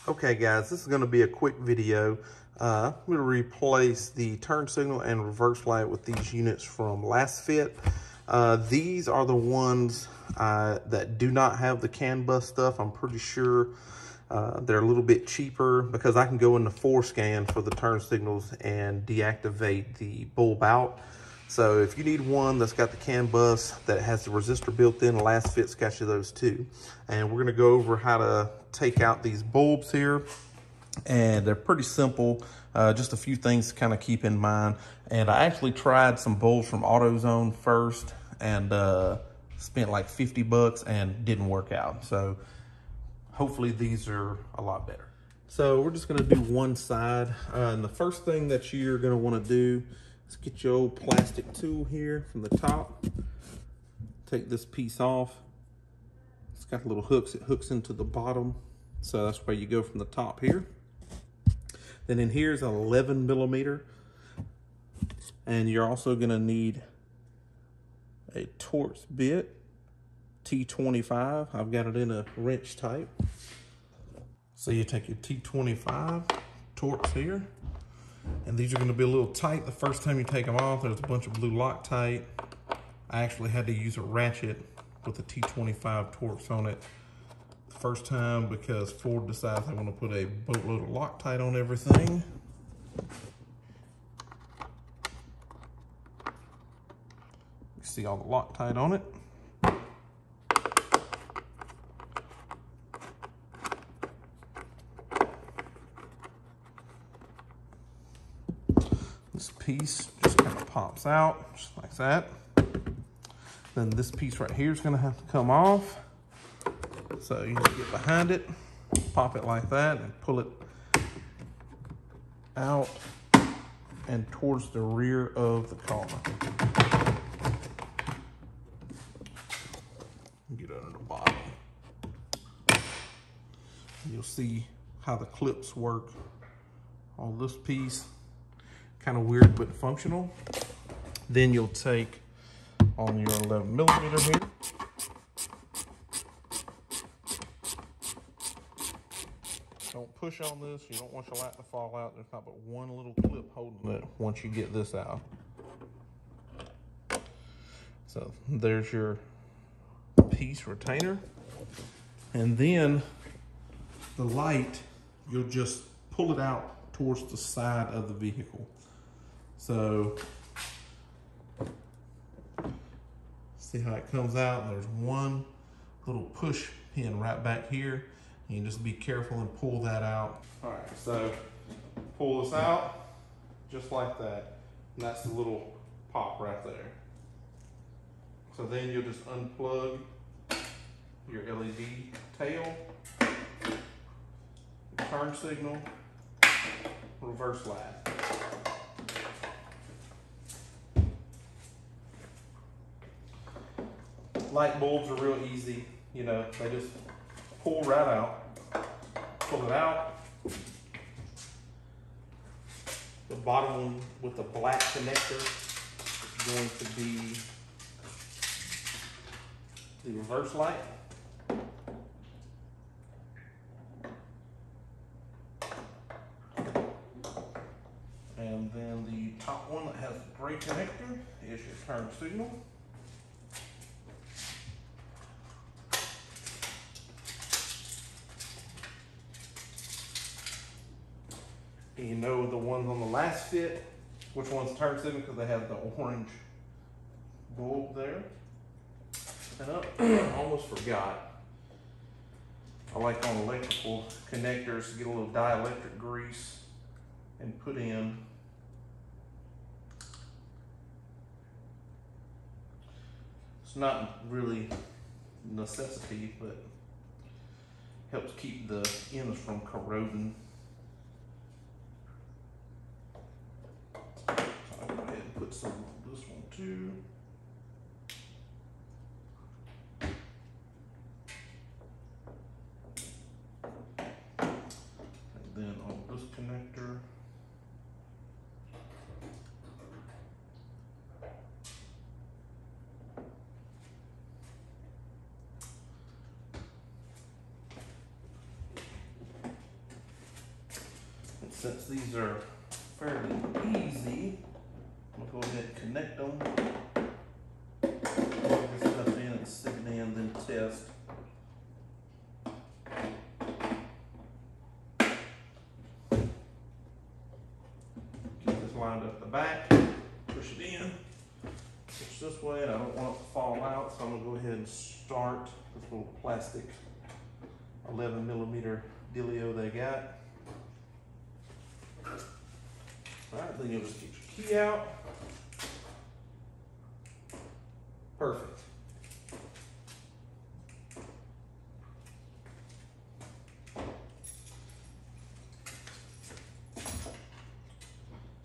Okay guys, this is going to be a quick video. I'm going to replace the turn signal and reverse light with these units from LASFIT. These are the ones that do not have the CAN bus stuff. I'm pretty sure they're a little bit cheaper because I can go into FORSCAN for the turn signals and deactivate the bulb out. So if you need one that's got the CAN bus that has the resistor built in, LASFIT's got you those too. And we're gonna go over how to take out these bulbs here. And they're pretty simple, just a few things to kind of keep in mind. And I actually tried some bulbs from Autozone first and spent like 50 bucks and didn't work out. So hopefully these are a lot better. So we're just gonna do one side. And the first thing that you're gonna wanna do, let's get your old plastic tool here from the top. Take this piece off. It's got little hooks, it hooks into the bottom. So that's where you go from the top here. Then in here's 11 millimeter. And you're also gonna need a Torx bit, T25. I've got it in a wrench type. So you take your T25 Torx here. And these are going to be a little tight the first time you take them off. There's a bunch of blue Loctite. I actually had to use a ratchet with a T25 Torx on it the first time because Ford decides they want to put a boatload of Loctite on everything. You see all the Loctite on it. This piece just kind of pops out, just like that. Then this piece right here is gonna have to come off. So you just get behind it, pop it like that, and pull it out and towards the rear of the car. Get under the bottom. You'll see how the clips work on this piece. Kind of weird but functional. Then you'll take on your 11 millimeter here. Don't push on this. You don't want your light to fall out. There's not but one little clip holding it once you get this out. So there's your piece retainer. And then the light, you'll just pull it out towards the side of the vehicle. So, see how it comes out? There's one little push pin right back here. You can just be careful and pull that out. All right, so pull this out just like that. And that's the little pop right there. So then you'll just unplug your LED tail, turn signal, reverse light. Light bulbs are real easy, you know, they just pull right out, pull it out. The bottom one with the black connector is going to be the reverse light. And then the top one that has the gray connector is your turn signal. And you know the ones on the LASFIT, which one's turn signal because they have the orange bulb there. And I almost forgot. I like on electrical connectors to get a little dielectric grease and put in. It's not really a necessity, but helps keep the ends from corroding. So I'll go ahead and put some on this one too. And then on this connector, since these are fairly easy, I'm gonna go ahead and connect them. Plug this stuff in and stick it in, then test. Get this lined up the back, push it in, push this way, and I don't want it to fall out, so I'm gonna go ahead and start this little plastic 11mm dealio they got. All right, then you'll just get your key out. Perfect.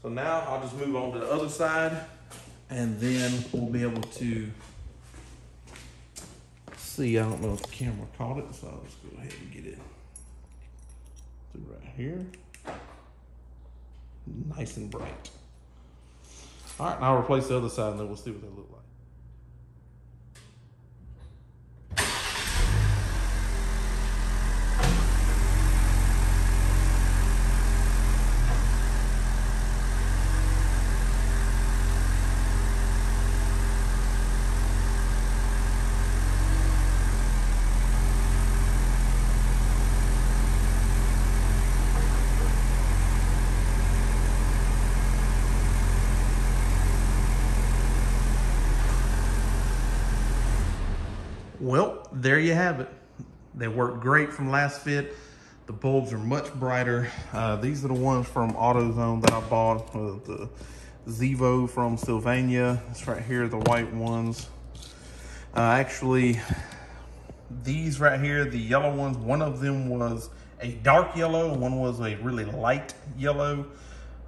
So now I'll just move on to the other side, and then we'll be able to see. I don't know if the camera caught it, so I'll just go ahead and get it through right here. Nice and bright. All right, now I'll replace the other side, and then we'll see what they look like. Well, there you have it. They work great from LASFIT. The bulbs are much brighter. These are the ones from AutoZone that I bought. The ZEVO from Sylvania. It's right here, the white ones. Actually, these right here, the yellow ones, one of them was a dark yellow, and one was a really light yellow.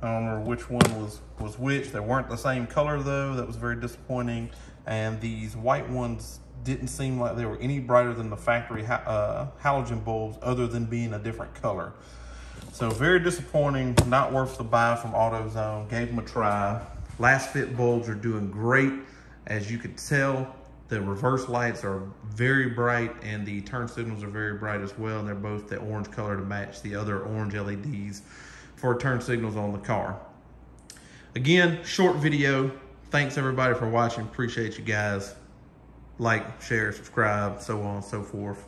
I don't remember which one was which. They weren't the same color though. That was very disappointing. And these white ones didn't seem like they were any brighter than the factory halogen bulbs, other than being a different color. So very disappointing, not worth the buy from AutoZone. Gave them a try. LASFIT bulbs are doing great. As you could tell, the reverse lights are very bright, and the turn signals are very bright as well. And they're both the orange color to match the other orange LEDs for turn signals on the car. Again, short video. Thanks everybody for watching. Appreciate you guys. Like, share, subscribe, so on and so forth.